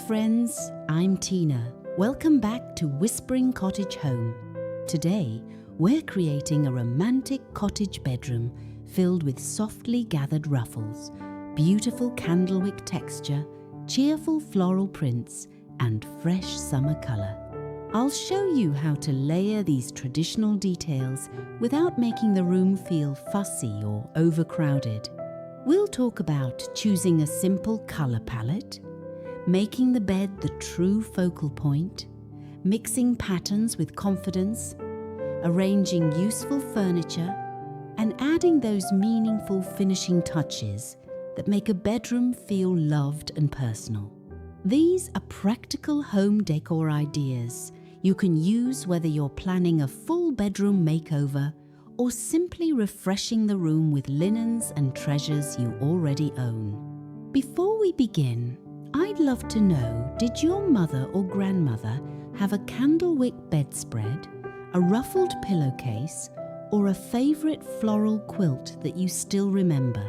friends, I'm Tina. Welcome back to Whispering Cottage Home. Today, we're creating a romantic cottage bedroom filled with softly gathered ruffles, beautiful candlewick texture, cheerful floral prints, and fresh summer colour. I'll show you how to layer these traditional details without making the room feel fussy or overcrowded. We'll talk about choosing a simple colour palette, making the bed the true focal point, mixing patterns with confidence, arranging useful furniture, and adding those meaningful finishing touches that make a bedroom feel loved and personal. These are practical home decor ideas you can use whether you're planning a full bedroom makeover or simply refreshing the room with linens and treasures you already own. Before we begin, I'd love to know, did your mother or grandmother have a candlewick bedspread, a ruffled pillowcase, or a favourite floral quilt that you still remember?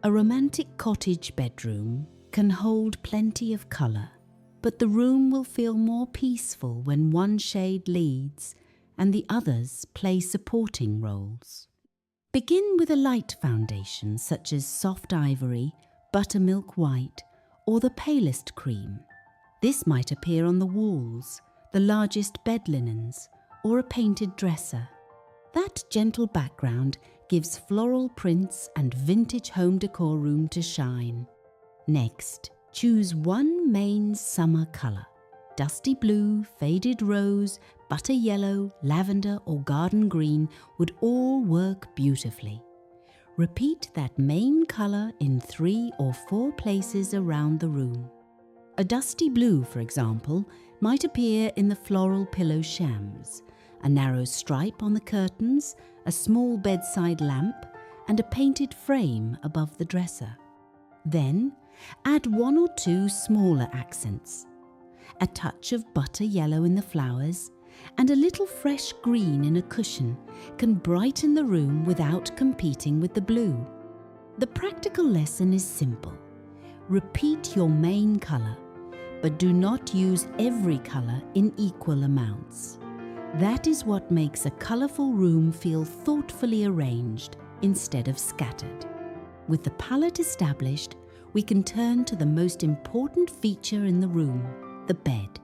A romantic cottage bedroom can hold plenty of colour, but the room will feel more peaceful when one shade leads and the others play supporting roles. Begin with a light foundation such as soft ivory, buttermilk white, or the palest cream. This might appear on the walls, the largest bed linens, or a painted dresser. That gentle background gives floral prints and vintage home decor room to shine. Next, choose one main summer colour. Dusty blue, faded rose, butter yellow, lavender or garden green would all work beautifully. Repeat that main colour in 3 or 4 places around the room. A dusty blue, for example, might appear in the floral pillow shams, a narrow stripe on the curtains, a small bedside lamp, and a painted frame above the dresser. Then, add 1 or 2 smaller accents. A touch of butter yellow in the flowers, and a little fresh green in a cushion can brighten the room without competing with the blue. The practical lesson is simple. Repeat your main colour, but do not use every colour in equal amounts. That is what makes a colourful room feel thoughtfully arranged instead of scattered. With the palette established, we can turn to the most important feature in the room, the bed.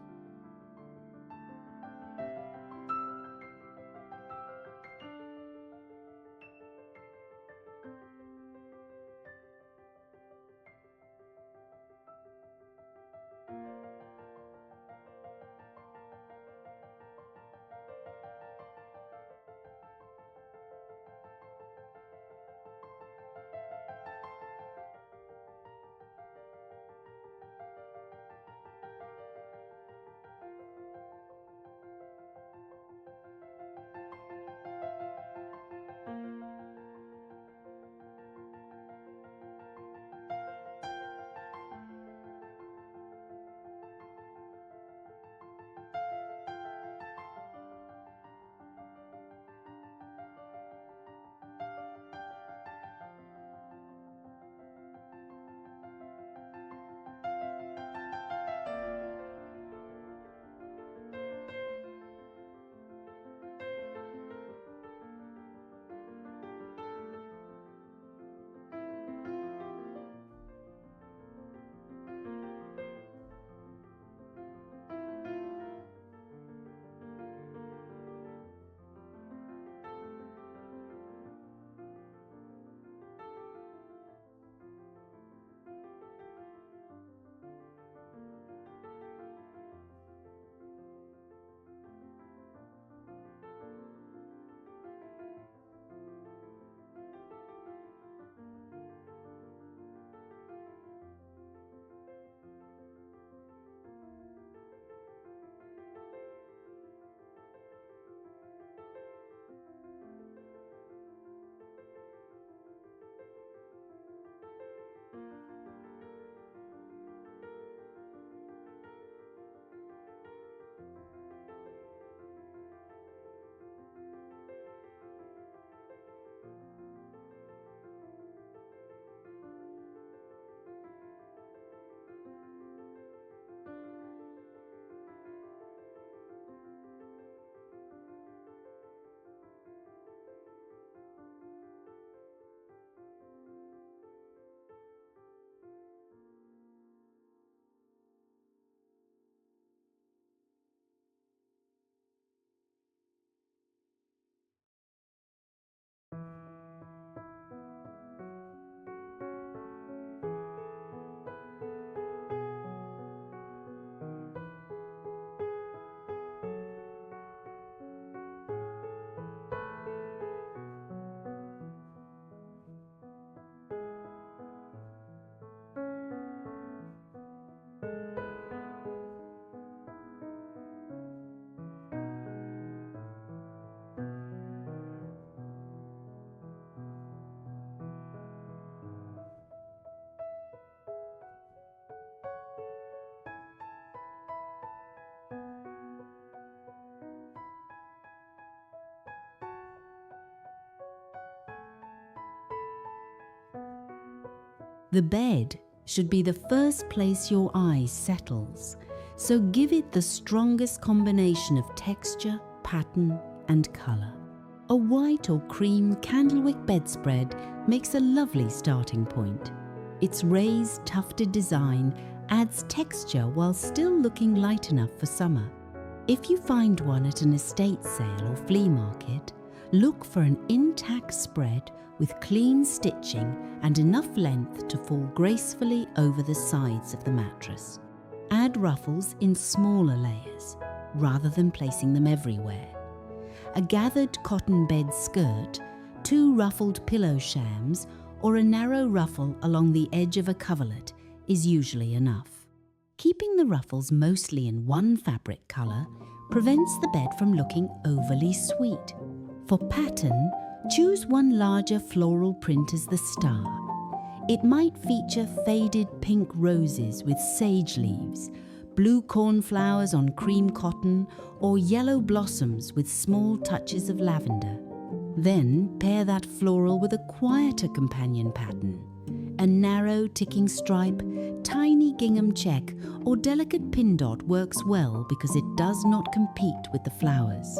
The bed should be the first place your eye settles, so give it the strongest combination of texture, pattern and colour. A white or cream Candlewick bedspread makes a lovely starting point. Its raised, tufted design adds texture while still looking light enough for summer. If you find one at an estate sale or flea market, look for an intact spread with clean stitching and enough length to fall gracefully over the sides of the mattress. Add ruffles in smaller layers, rather than placing them everywhere. A gathered cotton bed skirt, 2 ruffled pillow shams, or a narrow ruffle along the edge of a coverlet is usually enough. Keeping the ruffles mostly in one fabric colour prevents the bed from looking overly sweet. For pattern, choose one larger floral print as the star. It might feature faded pink roses with sage leaves, blue cornflowers on cream cotton, or yellow blossoms with small touches of lavender. Then pair that floral with a quieter companion pattern. A narrow ticking stripe, tiny gingham check, or delicate pin dot works well because it does not compete with the flowers.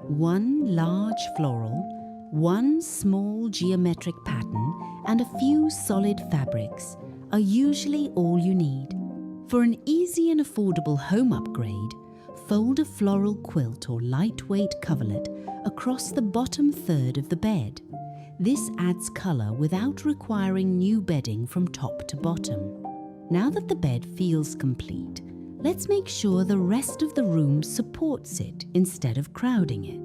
One large floral, one small geometric pattern, and a few solid fabrics are usually all you need. For an easy and affordable home upgrade, fold a floral quilt or lightweight coverlet across the bottom third of the bed. This adds colour without requiring new bedding from top to bottom. Now that the bed feels complete, let's make sure the rest of the room supports it instead of crowding it.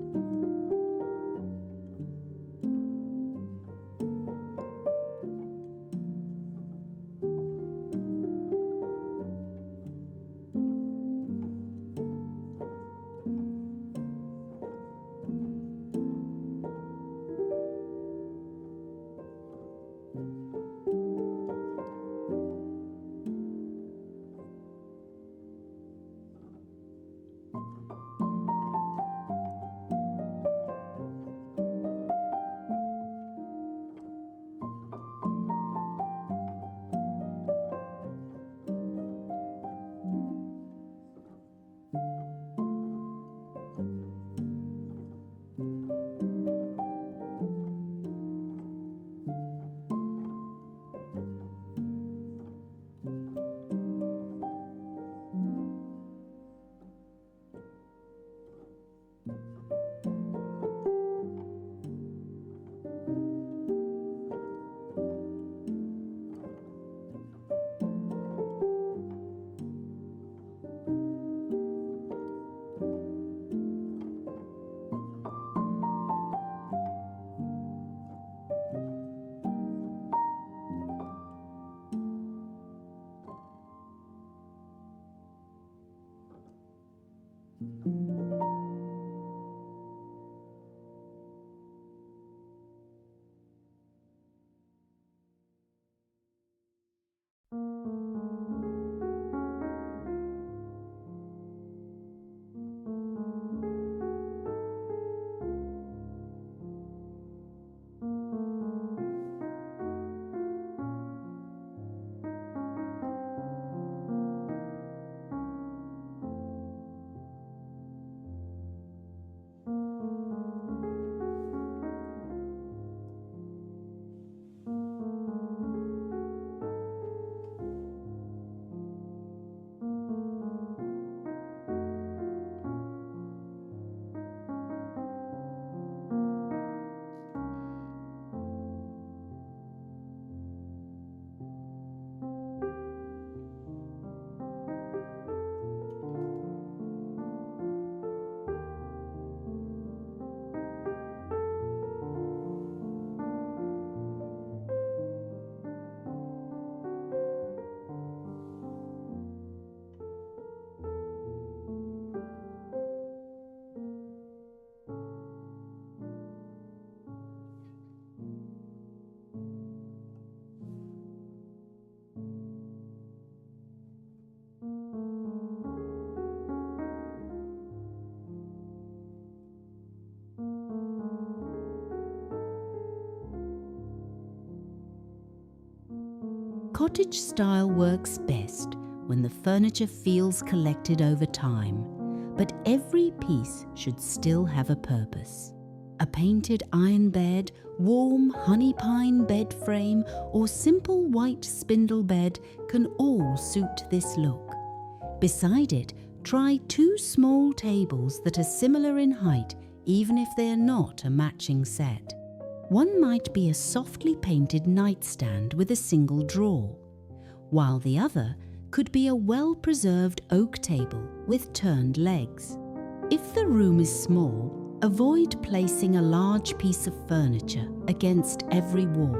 Cottage style works best when the furniture feels collected over time, but every piece should still have a purpose. A painted iron bed, warm honey pine bed frame, or simple white spindle bed can all suit this look. Beside it, try two small tables that are similar in height, even if they are not a matching set. One might be a softly painted nightstand with a single drawer, while the other could be a well-preserved oak table with turned legs. If the room is small, avoid placing a large piece of furniture against every wall.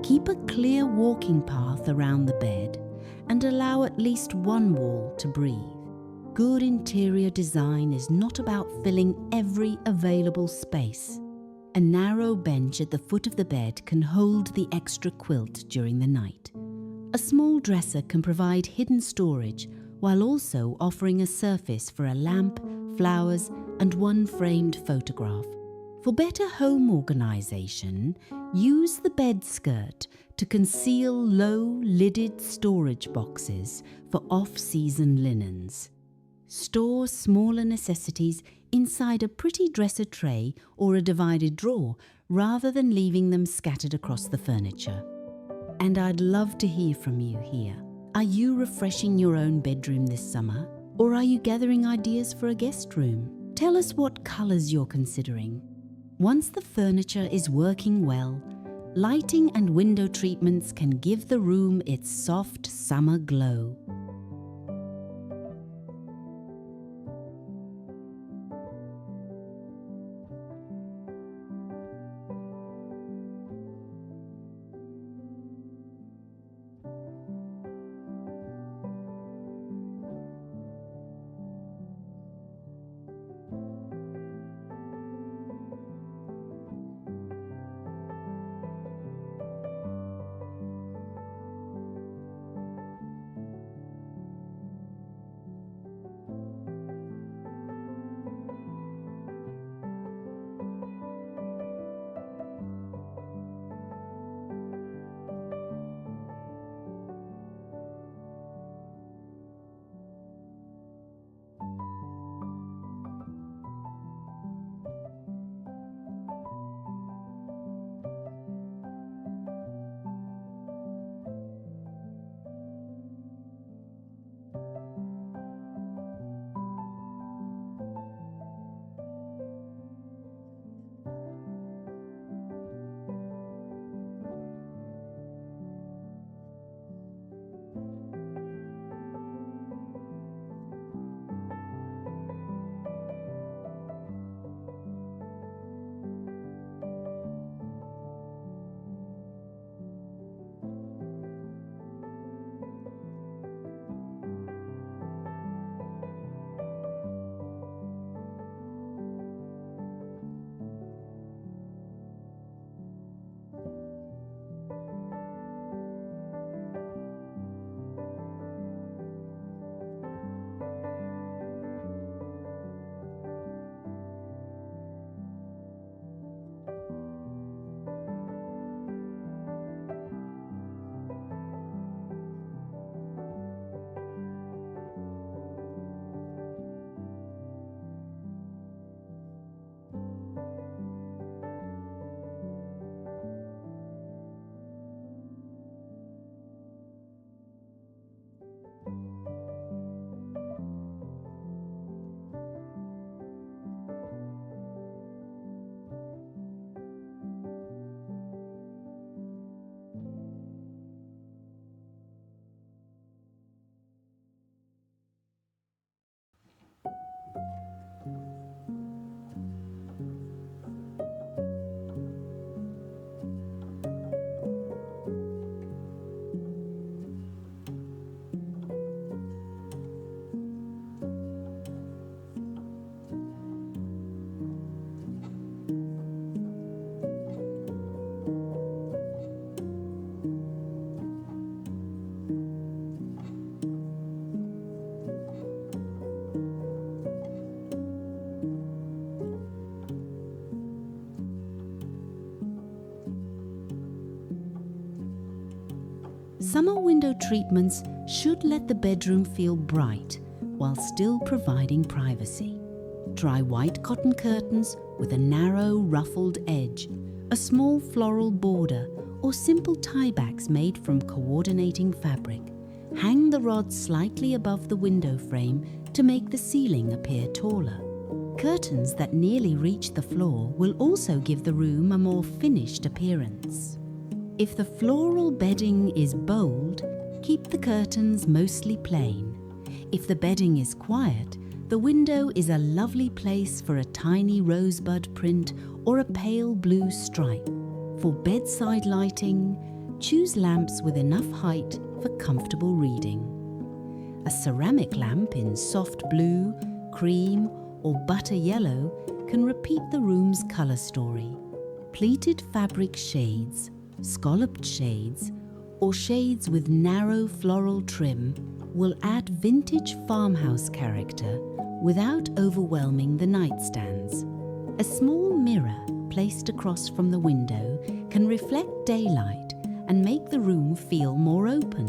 Keep a clear walking path around the bed and allow at least one wall to breathe. Good interior design is not about filling every available space. A narrow bench at the foot of the bed can hold the extra quilt during the night. A small dresser can provide hidden storage, while also offering a surface for a lamp, flowers, and one framed photograph. For better home organisation, use the bed skirt to conceal low lidded storage boxes for off-season linens. Store smaller necessities inside a pretty dresser tray or a divided drawer rather than leaving them scattered across the furniture. And I'd love to hear from you here. Are you refreshing your own bedroom this summer? Or are you gathering ideas for a guest room? Tell us what colours you're considering. Once the furniture is working well, lighting and window treatments can give the room its soft summer glow. Summer window treatments should let the bedroom feel bright while still providing privacy. Try white cotton curtains with a narrow ruffled edge, a small floral border, or simple tiebacks made from coordinating fabric. Hang the rods slightly above the window frame to make the ceiling appear taller. Curtains that nearly reach the floor will also give the room a more finished appearance. If the floral bedding is bold, keep the curtains mostly plain. If the bedding is quiet, the window is a lovely place for a tiny rosebud print or a pale blue stripe. For bedside lighting, choose lamps with enough height for comfortable reading. A ceramic lamp in soft blue, cream, or butter yellow can repeat the room's colour story. Pleated fabric shades, scalloped shades, or shades with narrow floral trim will add vintage farmhouse character without overwhelming the nightstands. A small mirror placed across from the window can reflect daylight and make the room feel more open.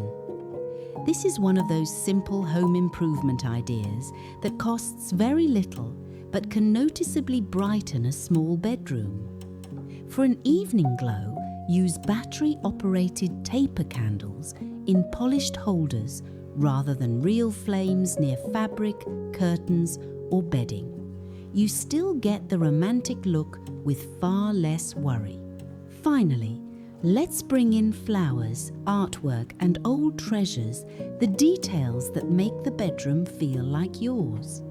This is one of those simple home improvement ideas that costs very little but can noticeably brighten a small bedroom. For an evening glow, use battery-operated taper candles in polished holders rather than real flames near fabric, curtains, or bedding. You still get the romantic look with far less worry. Finally, let's bring in flowers, artwork, and old treasures, the details that make the bedroom feel like yours.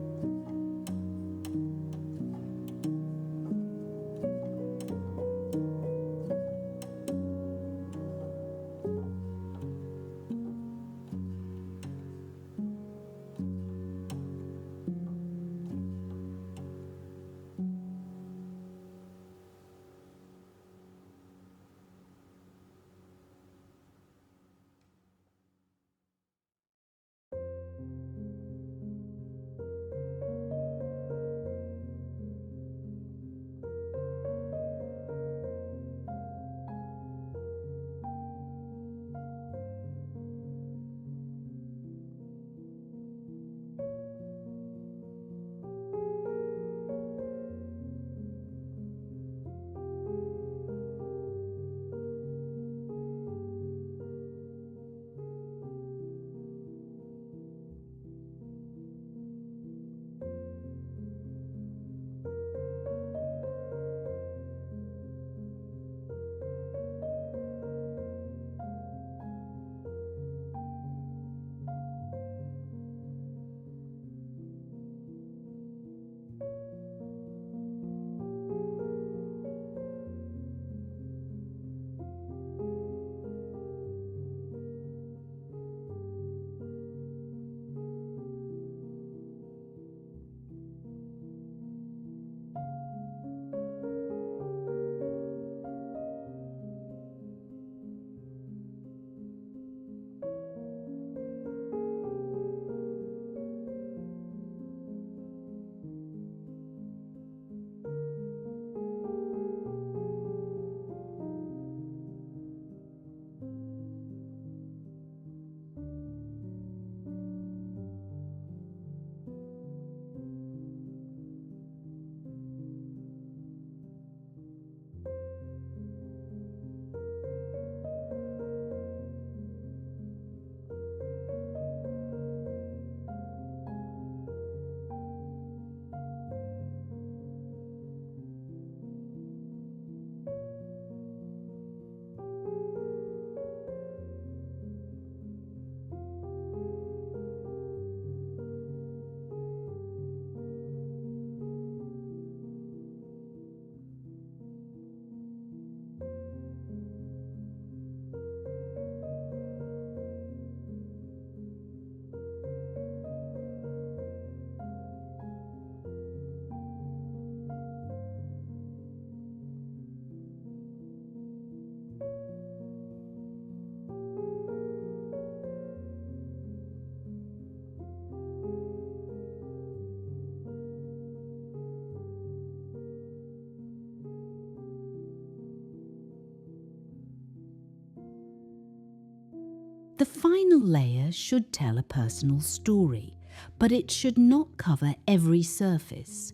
The final layer should tell a personal story, but it should not cover every surface.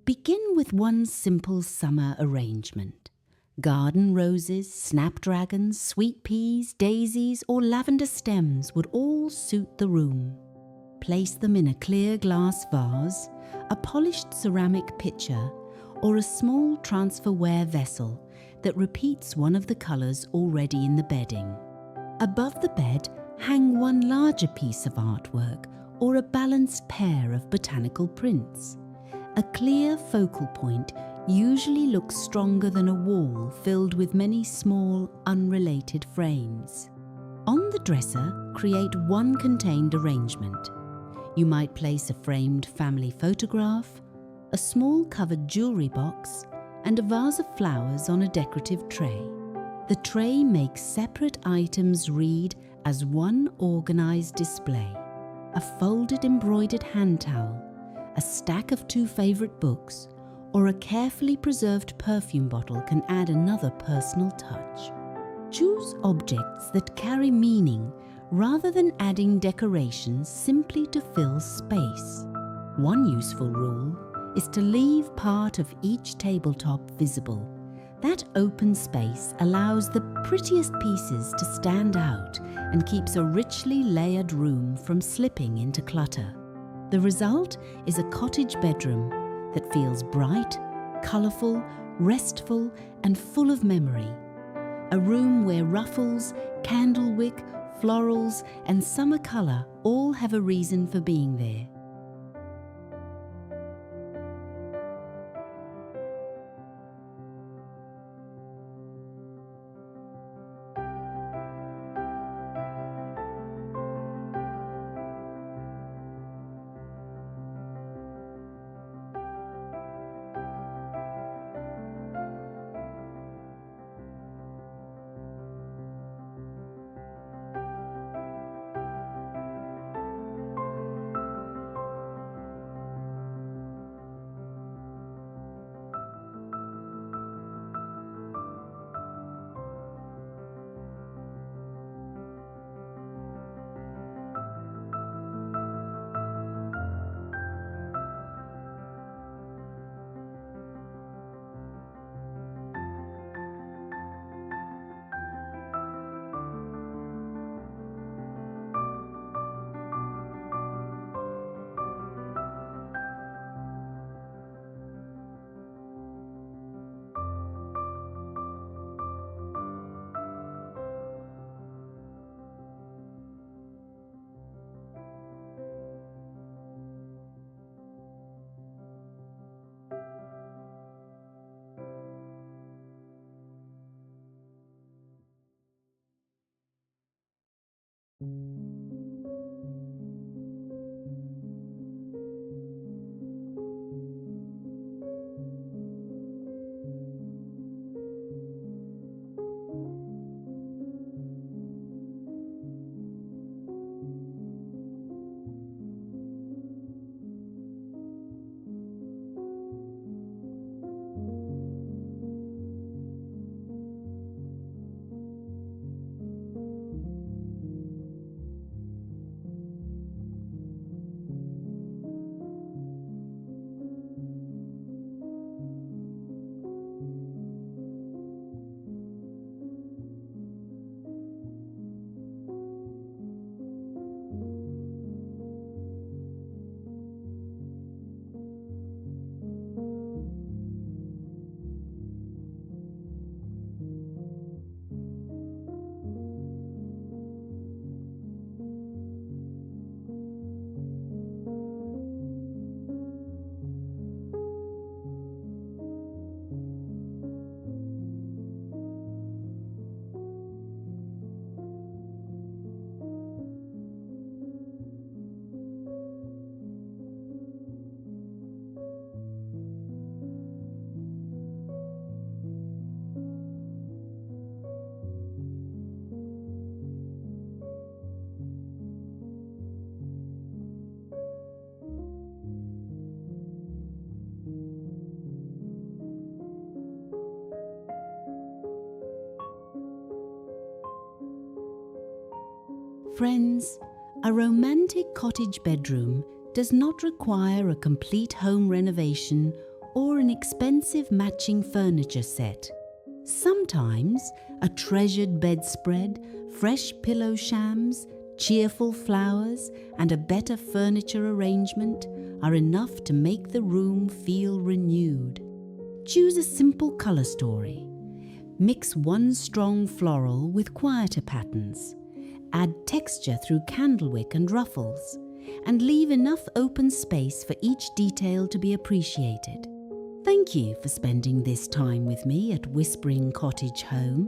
Begin with one simple summer arrangement. Garden roses, snapdragons, sweet peas, daisies, or lavender stems would all suit the room. Place them in a clear glass vase, a polished ceramic pitcher, or a small transferware vessel that repeats one of the colours already in the bedding. Above the bed, hang one larger piece of artwork or a balanced pair of botanical prints. A clear focal point usually looks stronger than a wall filled with many small, unrelated frames. On the dresser, create one contained arrangement. You might place a framed family photograph, a small covered jewellery box, and a vase of flowers on a decorative tray. The tray makes separate items read as one organised display. a folded embroidered hand towel, a stack of 2 favorite books, or a carefully preserved perfume bottle can add another personal touch. Choose objects that carry meaning rather than adding decorations simply to fill space. One useful rule is to leave part of each tabletop visible. That open space allows the prettiest pieces to stand out and keeps a richly layered room from slipping into clutter. The result is a cottage bedroom that feels bright, colourful, restful, and full of memory. A room where Ruffles, Candlewick, florals, and summer colour all have a reason for being there. Friends, a romantic cottage bedroom does not require a complete home renovation or an expensive matching furniture set. Sometimes a treasured bedspread, fresh pillow shams, cheerful flowers, and a better furniture arrangement are enough to make the room feel renewed. Choose a simple colour story. Mix one strong floral with quieter patterns. Add texture through Candlewick and Ruffles, and leave enough open space for each detail to be appreciated. Thank you for spending this time with me at Whispering Cottage Home.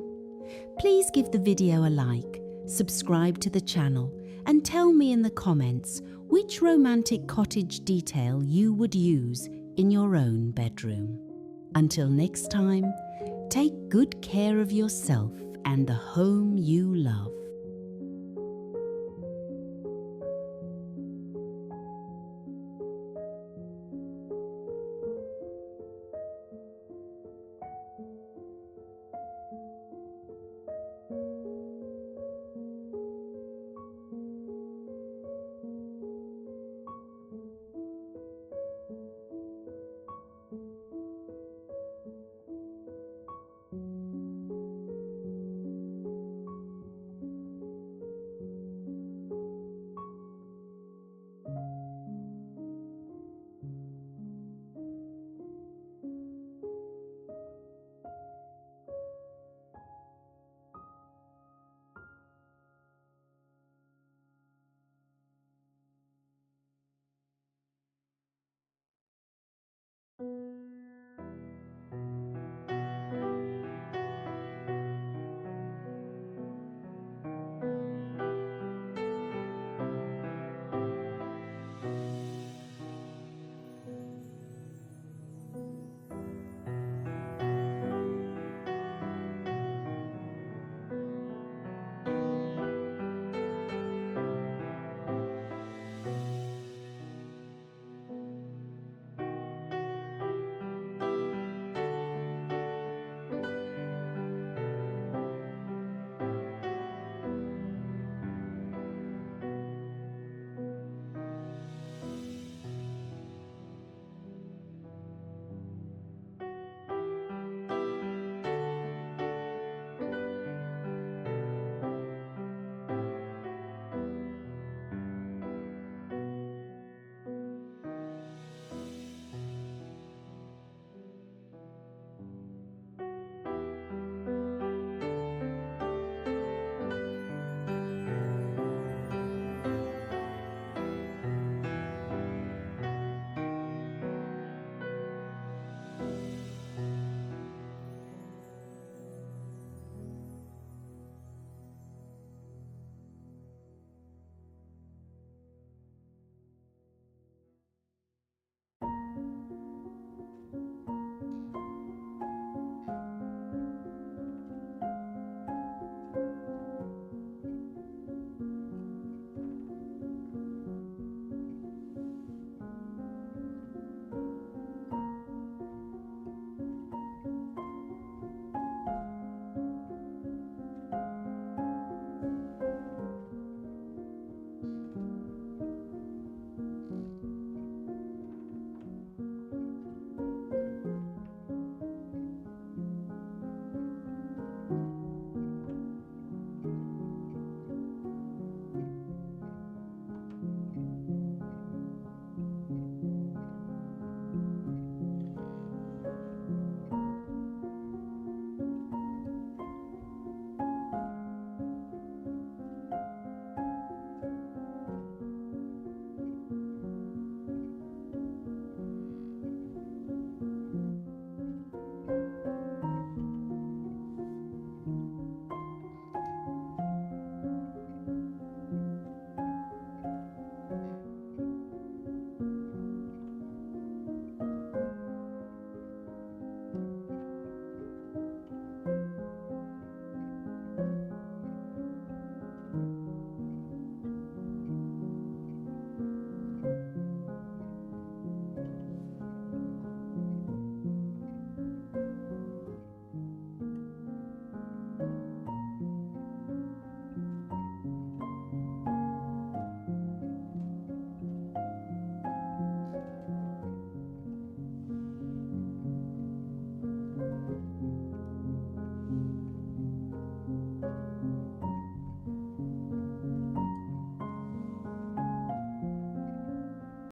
Please give the video a like, subscribe to the channel, and tell me in the comments which romantic cottage detail you would use in your own bedroom. Until next time, take good care of yourself and the home you love.